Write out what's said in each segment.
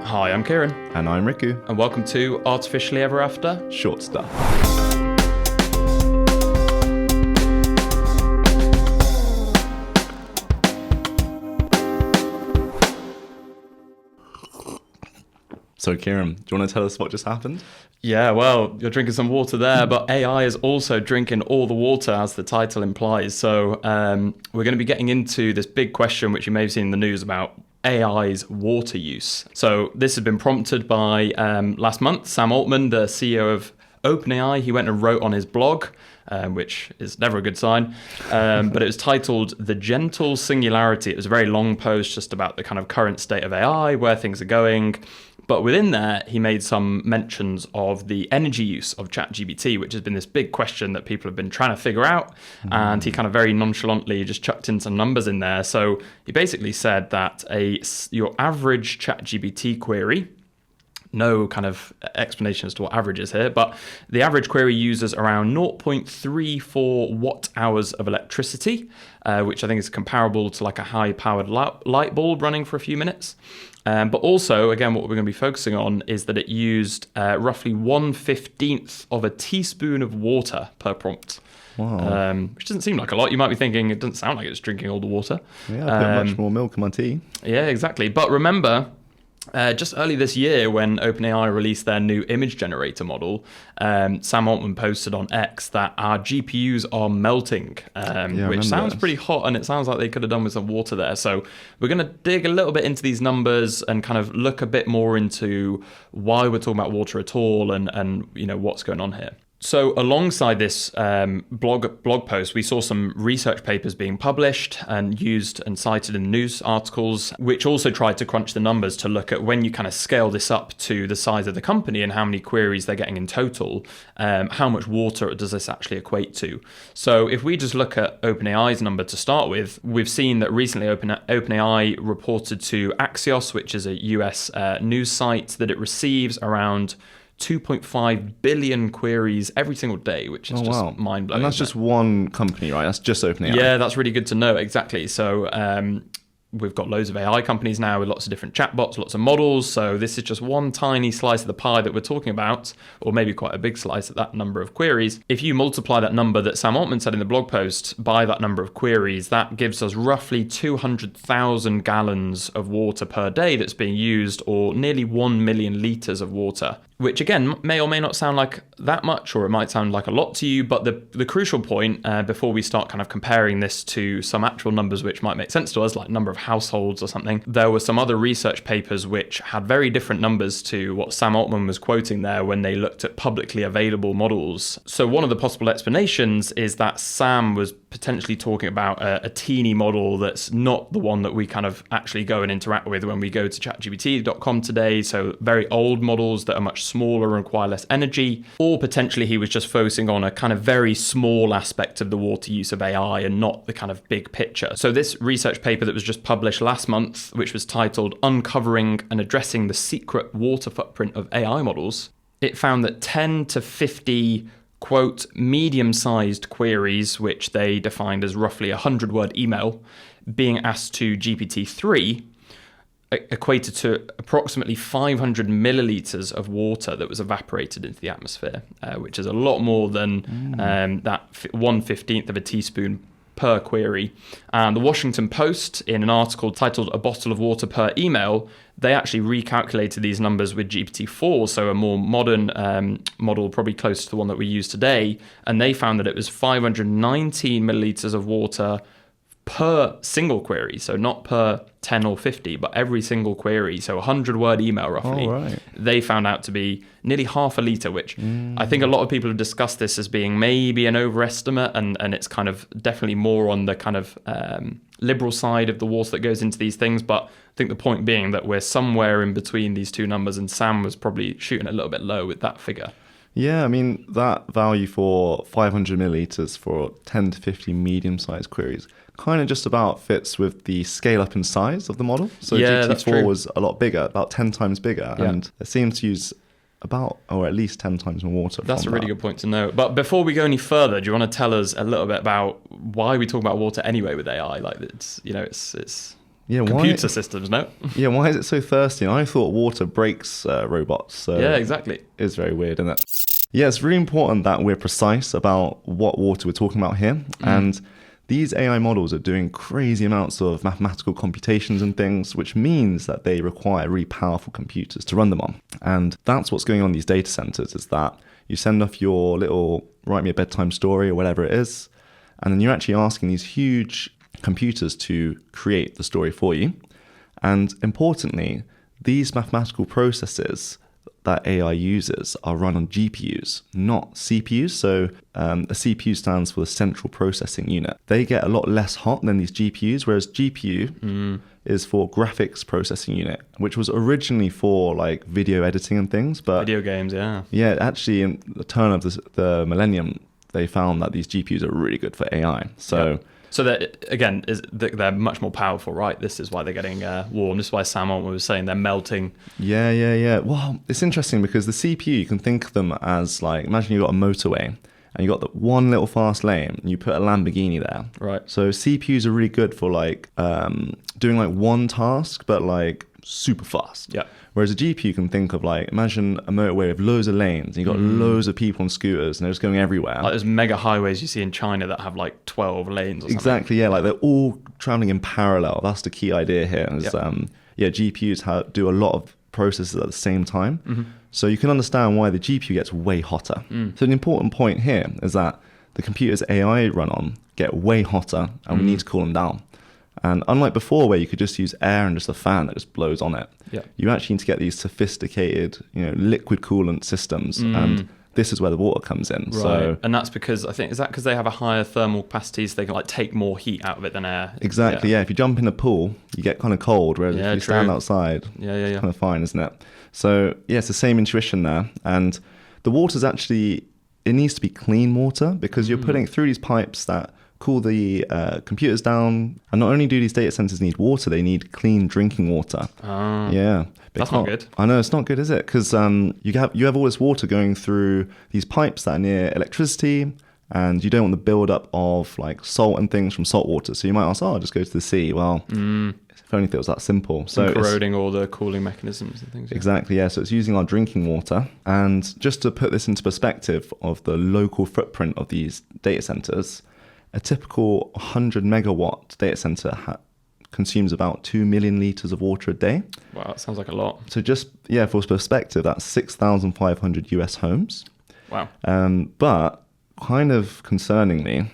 Hi, I'm Kieren. And I'm Riku. And welcome to Artificially Ever After Short Stuff. So Kieren, do you want to tell us what just happened? Yeah, well, you're drinking some water there, but AI is also drinking all the water, as the title implies. So we're going to be getting into this big question, which you may have seen in the news, about AI's water use. So this has been prompted by, last month, Sam Altman, the CEO of OpenAI. He went and wrote on his blog, which is never a good sign, but it was titled The Gentle Singularity. It was a very long post just about the kind of current state of AI, where things are going. But within there, he made some mentions of the energy use of ChatGPT, which has been this big question that people have been trying to figure out. And he kind of very nonchalantly just chucked in some numbers in there. So he basically said that your average ChatGPT query, no kind of explanation as to what average is here, but the average query uses around 0.34 watt hours of electricity, which I think is comparable to like a high-powered light bulb running for a few minutes. But also, again, what we're going to be focusing on is that it used roughly 1/15 of a teaspoon of water per prompt. Wow. Which doesn't seem like a lot. You might be thinking it doesn't sound like it's drinking all the water. Yeah, I put much more milk in my tea. Yeah, exactly. But remember, just early this year, when OpenAI released their new image generator model, Sam Altman posted on X that our GPUs are melting, which sounds pretty hot, and it sounds like they could have done with some water there. So we're going to dig a little bit into these numbers and kind of look a bit more into why we're talking about water at all and you know what's going on here. So alongside this blog post, we saw some research papers being published and used and cited in news articles, which also tried to crunch the numbers to look at when you kind of scale this up to the size of the company and how many queries they're getting in total, how much water does this actually equate to? So if we just look at OpenAI's number to start with, we've seen that recently OpenAI reported to Axios, which is a US news site, that it receives around 2.5 billion queries every single day, which is just mind-blowing. And that's just one company, right? That's just OpenAI. Yeah, that's really good to know. Exactly. So we've got loads of AI companies now with lots of different chatbots, lots of models. So this is just one tiny slice of the pie that we're talking about, or maybe quite a big slice at that number of queries. If you multiply that number that Sam Altman said in the blog post by that number of queries, that gives us roughly 200,000 gallons of water per day that's being used, or nearly 1 million litres of water, which again may or may not sound like that much, or it might sound like a lot to you. But the crucial point, before we start kind of comparing this to some actual numbers which might make sense to us, like number of households or something, there were some other research papers which had very different numbers to what Sam Altman was quoting there when they looked at publicly available models. So one of the possible explanations is that Sam was potentially talking about a teeny model that's not the one that we kind of actually go and interact with when we go to chatgpt.com today. So very old models that are much smaller and require less energy. Or potentially he was just focusing on a kind of very small aspect of the water use of AI and not the kind of big picture. So this research paper that was just published last month, which was titled Uncovering and Addressing the Secret Water Footprint of AI Models, it found that 10 to 50 quote, medium-sized queries, which they defined as roughly a 100-word email, being asked to GPT-3 equated to approximately 500 milliliters of water that was evaporated into the atmosphere, which is a lot more than that 1/15 of a teaspoon per query. And the Washington Post, in an article titled A Bottle of Water Per Email, they actually recalculated these numbers with GPT-4, so a more modern model, probably close to the one that we use today, and they found that it was 519 milliliters of water per single query, so not per 10 or 50, but every single query, so a 100-word email roughly, they found out to be nearly half a litre, which I think a lot of people have discussed this as being maybe an overestimate, and it's kind of definitely more on the kind of liberal side of the water that goes into these things. But I think the point being that we're somewhere in between these two numbers, and Sam was probably shooting a little bit low with that figure. Yeah, I mean, that value for 500 milliliters for 10 to 50 medium-sized queries kind of just about fits with the scale up in size of the model. So yeah, GPT-4 was a lot bigger, about 10 times bigger, and it seems to use about, or at least 10 times more water. That's a really good point to know. But before we go any further, do you want to tell us a little bit about why we talk about water anyway with AI? Like, it's, you know, it's Yeah, computer systems, no? Yeah, why is it so thirsty? And I thought water breaks robots. So Yeah, exactly. It's very weird, isn't it? Yeah, it's really important that we're precise about what water we're talking about here. And these AI models are doing crazy amounts of mathematical computations and things, which means that they require really powerful computers to run them on. And that's what's going on in these data centers, is that you send off your little write me a bedtime story or whatever it is, and then you're actually asking these huge computers to create the story for you. And importantly, these mathematical processes that AI uses are run on GPUs, not CPUs. So a CPU stands for the central processing unit. They get a lot less hot than these GPUs, whereas GPU is for graphics processing unit, which was originally for like video editing and things. But video games, yeah. Yeah, actually, in the turn of the millennium, they found that these GPUs are really good for AI. So. Yep. So that again, they're much more powerful, right? This is why they're getting warm. This is why Sam Altman was saying they're melting. Yeah. Well, it's interesting because the CPU, you can think of them as like, imagine you've got a motorway and you got the one little fast lane and you put a Lamborghini there. Right. So CPUs are really good for like doing like one task, but like super fast. Yeah. Whereas a GPU, you can think of like, imagine a motorway with loads of lanes, and you've got loads of people on scooters, and they're just going everywhere. Like those mega highways you see in China that have like 12 lanes or something. Exactly, yeah. Like they're all traveling in parallel. That's the key idea here. Is, GPUs do a lot of processes at the same time. So you can understand why the GPU gets way hotter. So the important point here is that the computers AI run on get way hotter, and we need to cool them down. And unlike before, where you could just use air and just a fan that just blows on it, you actually need to get these sophisticated, liquid coolant systems. And this is where the water comes in. Right. So, and that's because is that because they have a higher thermal capacity, so they can like take more heat out of it than air? Exactly. Yeah. If you jump in a pool, you get kind of cold, whereas if you stand outside, it's kind of fine, isn't it? So yeah, it's the same intuition there. And the water's actually, it needs to be clean water because you're putting it through these pipes that cool the computers down. And not only do these data centers need water, they need clean drinking water. Yeah. That's not good. I know, it's not good, is it? Because you have all this water going through these pipes that are near electricity, and you don't want the build-up of like salt and things from salt water. So you might ask, I'll just go to the sea. Well, if only if it was that simple. So corroding all the cooling mechanisms and things. Exactly, yeah. So it's using our drinking water. And just to put this into perspective of the local footprint of these data centers, a typical 100 megawatt data center consumes about 2 million litres of water a day. Wow, that sounds like a lot. So just, for perspective, that's 6,500 US homes. Wow. But kind of concerningly,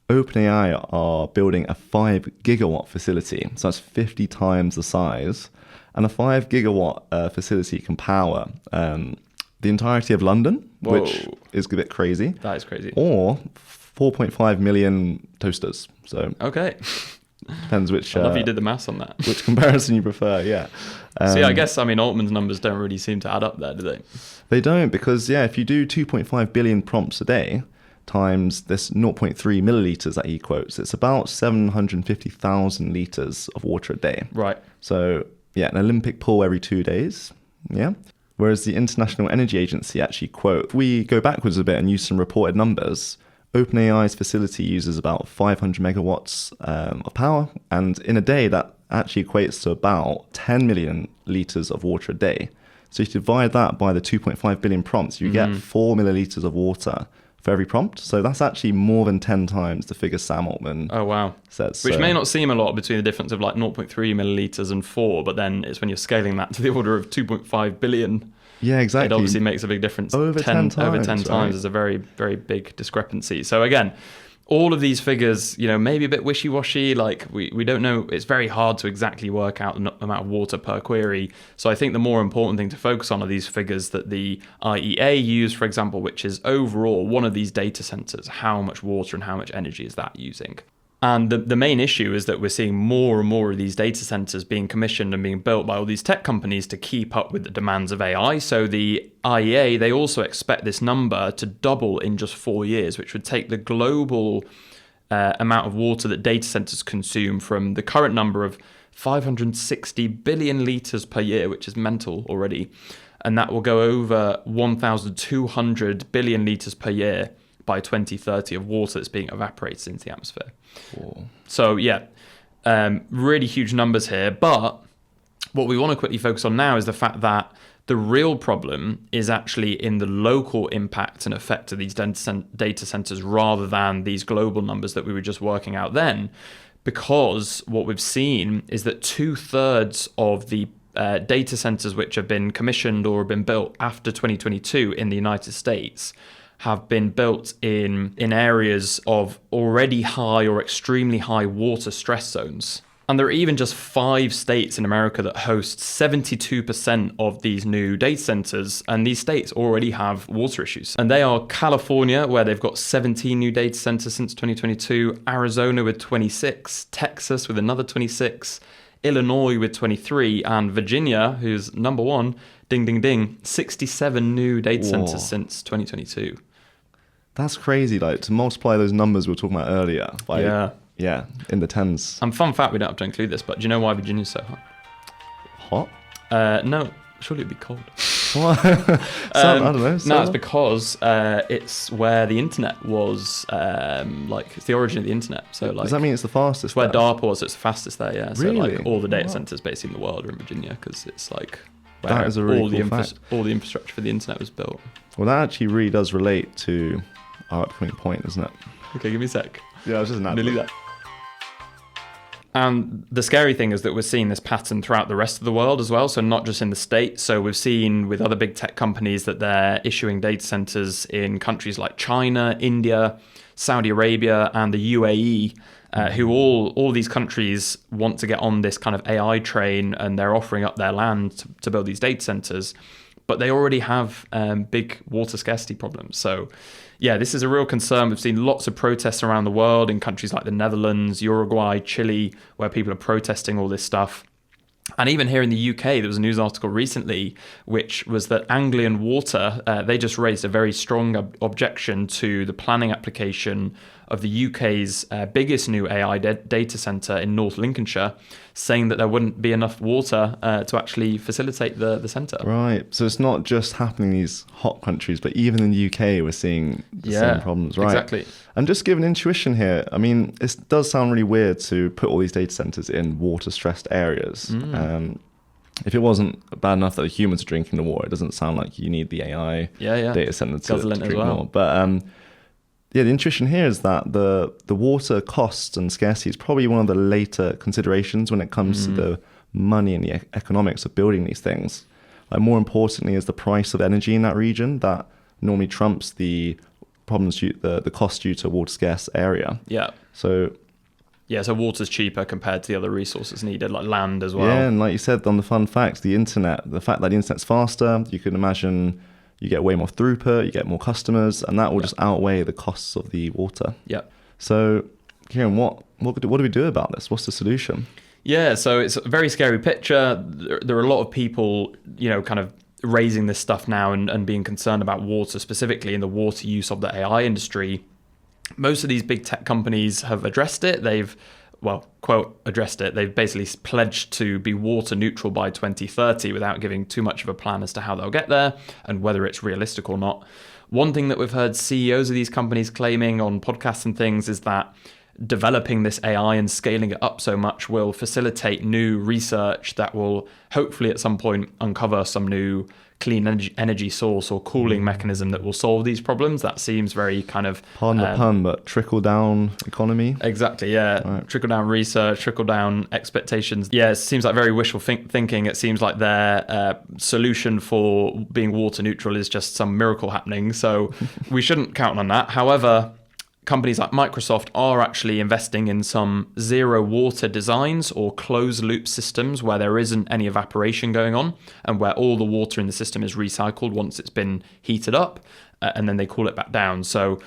OpenAI are building a 5 gigawatt facility. So that's 50 times the size. And a 5 gigawatt facility can power the entirety of London, which is a bit crazy. That is crazy. Or 4.5 million toasters. So okay. Depends which. I love you did the maths on that. Which comparison you prefer, yeah. See, I guess, Altman's numbers don't really seem to add up there, do they? They don't, because, if you do 2.5 billion prompts a day times this 0.3 milliliters that he quotes, it's about 750,000 liters of water a day. Right. So, an Olympic pool every 2 days, Whereas the International Energy Agency actually quote, if we go backwards a bit and use some reported numbers, OpenAI's facility uses about 500 megawatts of power, and in a day that actually equates to about 10 million litres of water a day. So if you divide that by the 2.5 billion prompts, you get 4 milliliters of water for every prompt. So that's actually more than 10 times the figure Sam Altman says. Which may not seem a lot between the difference of like 0.3 milliliters and 4, but then it's when you're scaling that to the order of 2.5 billion. Yeah, exactly. It obviously makes a big difference. Over 10 times. Over 10 times is a very, very big discrepancy. So again, all of these figures, maybe a bit wishy-washy. Like we don't know. It's very hard to exactly work out the amount of water per query. So I think the more important thing to focus on are these figures that the IEA use, for example, which is overall one of these data centers, how much water and how much energy is that using? And the main issue is that we're seeing more and more of these data centers being commissioned and being built by all these tech companies to keep up with the demands of AI. So the IEA, they also expect this number to double in just 4 years, which would take the global amount of water that data centers consume from the current number of 560 billion litres per year, which is mental already. And that will go over 1,200 billion litres per year by 2030 of water that's being evaporated into the atmosphere. Cool. So Really huge numbers here. But what we want to quickly focus on now is the fact that the real problem is actually in the local impact and effect of these data centers rather than these global numbers that we were just working out then. Because what we've seen is that 2/3 of the data centers which have been commissioned or have been built after 2022 in the United States have been built in areas of already high or extremely high water stress zones. And there are even just 5 states in America that host 72% of these new data centers, and these states already have water issues. And they are California, where they've got 17 new data centers since 2022, Arizona with 26, Texas with another 26, Illinois with 23, and Virginia, who's number 1, ding, ding, ding, 67 new data centers since 2022. That's crazy. Like, to multiply those numbers we were talking about earlier. By, yeah, in the tens. And fun fact, we don't have to include this, but do you know why Virginia's so hot? Hot? No, surely it'd be cold. What? I don't know. No, it's because it's where the internet was, it's the origin of the internet. So, like, does that mean it's the fastest? It's where DARPA was, so it's the fastest there, yeah. So, Really? like, all the data centers basically in the world are in Virginia because it's like where that is a really cool fact. All the infrastructure for the internet was built. Well, that actually really does relate to our upcoming point, isn't it? Okay, give me a sec. Yeah, I was just Nearly there. And the scary thing is that we're seeing this pattern throughout the rest of the world as well. So not just in the States. So we've seen with other big tech companies that they're issuing data centers in countries like China, India, Saudi Arabia, and the UAE, who all these countries want to get on this kind of AI train, and they're offering up their land to build these data centers. But they already have big water scarcity problems. So yeah, this is a real concern. We've seen lots of protests around the world in countries like the Netherlands, Uruguay, Chile, where people are protesting all this stuff. And even here in the UK, there was a news article recently, which was that Anglian Water, they just raised a very strong objection to the planning application of the UK's biggest new AI data centre in North Lincolnshire, saying that there wouldn't be enough water to actually facilitate the centre. Right. So it's not just happening in these hot countries, but even in the UK, we're seeing the same problems, right? Exactly. And just give an intuition here. I mean, it does sound really weird to put all these data centers in water-stressed areas. If it wasn't bad enough that the humans are drinking the water, it doesn't sound like you need the AI data center to drink more. But the intuition here is that the water cost and scarcity is probably one of the later considerations when it comes to the money and the economics of building these things. Like, more importantly is the price of energy in that region that normally trumps the problems the cost due to a water scarce area. Yeah. So water's cheaper compared to the other resources needed, like land as well. Yeah, and like you said on the fun facts, the fact that the internet's faster, you can imagine you get way more throughput, you get more customers, and that will just outweigh the costs of the water. Yeah. So, Kieren, what do we do about this? What's the solution? Yeah, so it's a very scary picture. There are a lot of people, kind of raising this stuff now and being concerned about water, specifically in the water use of the AI industry. Most of these big tech companies have addressed it. They've, quote, addressed it. They've basically pledged to be water neutral by 2030 without giving too much of a plan as to how they'll get there and whether it's realistic or not. One thing that we've heard CEOs of these companies claiming on podcasts and things is that developing this AI and scaling it up so much will facilitate new research that will hopefully at some point uncover some new clean energy source or cooling mechanism that will solve these problems. That seems very kind of... Pardon the pun, but trickle-down economy? Exactly, yeah. Right. Trickle-down research, trickle-down expectations. Yeah, it seems like very wishful thinking. It seems like their solution for being water neutral is just some miracle happening. So we shouldn't count on that. However, companies like Microsoft are actually investing in some zero water designs or closed loop systems where there isn't any evaporation going on and where all the water in the system is recycled once it's been heated up and then they cool it back down. So,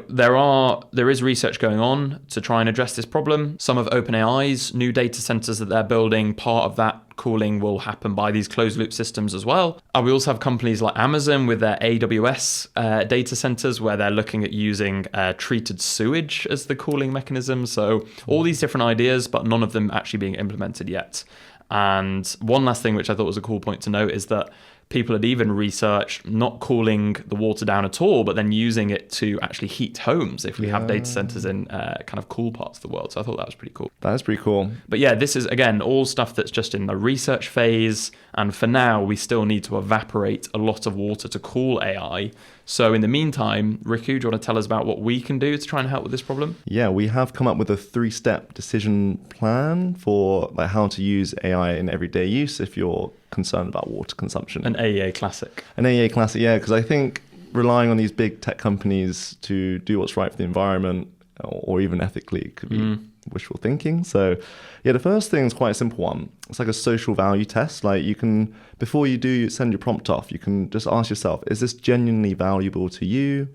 there is research going on to try and address this problem. Some of OpenAI's new data centers that they're building, part of that cooling will happen by these closed loop systems as well. We also have companies like Amazon with their AWS data centers where they're looking at using treated sewage as the cooling mechanism. So all these different ideas, but none of them actually being implemented yet. And one last thing, which I thought was a cool point to note, is that people had even researched not cooling the water down at all, but then using it to actually heat homes if we have data centers in kind of cool parts of the world. So I thought that was pretty cool. That is pretty cool. But yeah, this is, again, all stuff that's just in the research phase. And for now, we still need to evaporate a lot of water to cool AI. So in the meantime, Riku, do you want to tell us about what we can do to try and help with this problem? Yeah, we have come up with a 3-step decision plan for like how to use AI in everyday use if you're concerned about water consumption. An AEA classic. An AEA classic, yeah, because I think relying on these big tech companies to do what's right for the environment or even ethically could be wishful thinking. So yeah, the first thing is quite a simple one. It's like a social value test. Like you can, before you do send your prompt off, you can just ask yourself, is this genuinely valuable to you,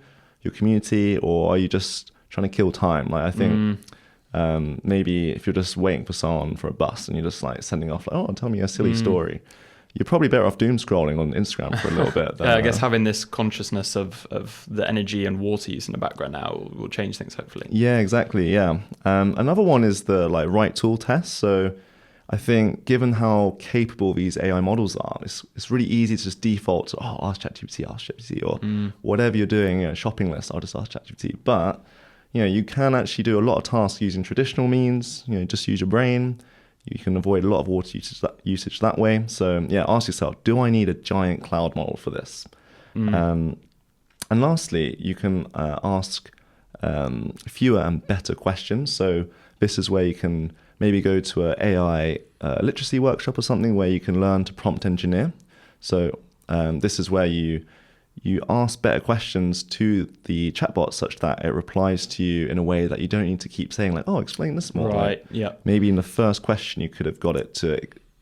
your community, or are you just trying to kill time? Like I think maybe if you're just waiting for someone for a bus and you're just like sending off, like, oh, tell me a silly story, you're probably better off doom scrolling on Instagram for a little bit. I guess having this consciousness of the energy and water use in the background now will change things, hopefully. Yeah, exactly. Yeah. Another one is the like right tool test. So I think given how capable these AI models are, it's really easy to just default to, oh, ask ChatGPT, or whatever you're doing, shopping list, I'll just ask ChatGPT. But, you can actually do a lot of tasks using traditional means, just use your brain. You can avoid a lot of water usage that way. So yeah, ask yourself, do I need a giant cloud model for this? And lastly, you can ask fewer and better questions. So this is where you can maybe go to an AI literacy workshop or something where you can learn to prompt engineer. So this is where you ask better questions to the chatbot such that it replies to you in a way that you don't need to keep saying like, oh, explain this more. Right, like, yeah. Maybe in the first question, you could have got it to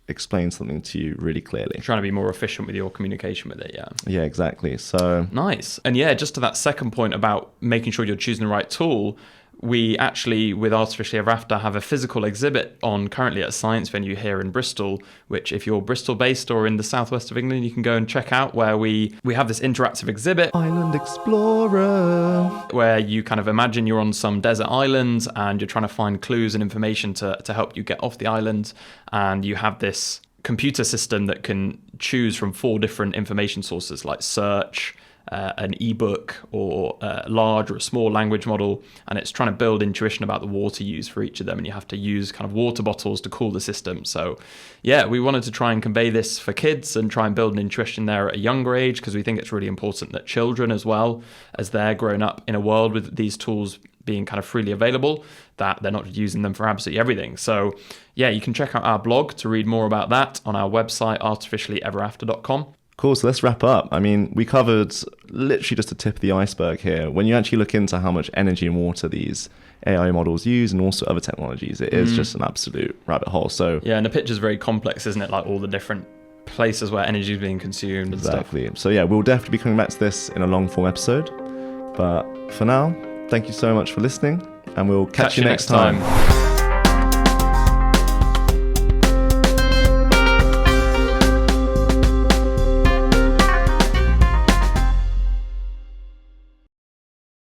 explain something to you really clearly. Trying to be more efficient with your communication with it, yeah. Yeah, exactly. So nice. And yeah, just to that second point about making sure you're choosing the right tool, we actually, with Artificially Ever After, have a physical exhibit on currently at a science venue here in Bristol, which if you're Bristol based or in the southwest of England, you can go and check out, where we have this interactive exhibit. Island Explorer. Where you kind of imagine you're on some desert island and you're trying to find clues and information to help you get off the island. And you have this computer system that can choose from 4 different information sources like search, an ebook, or a large or a small language model, and it's trying to build intuition about the water use for each of them, and you have to use kind of water bottles to cool the system. So yeah, we wanted to try and convey this for kids and try and build an intuition there at a younger age, because we think it's really important that children, as well as they're grown up in a world with these tools being kind of freely available, that they're not using them for absolutely everything. So yeah, you can check out our blog to read more about that on our website, artificiallyeverafter.com. Cool, so let's wrap up. I mean, we covered literally just the tip of the iceberg here. When you actually look into how much energy and water these AI models use and also other technologies, it is just an absolute rabbit hole. So yeah, and the picture's very complex, isn't it? Like all the different places where energy is being consumed and exactly. stuff. So yeah, we'll definitely be coming back to this in a long form episode. But for now, thank you so much for listening, and we'll catch you next time.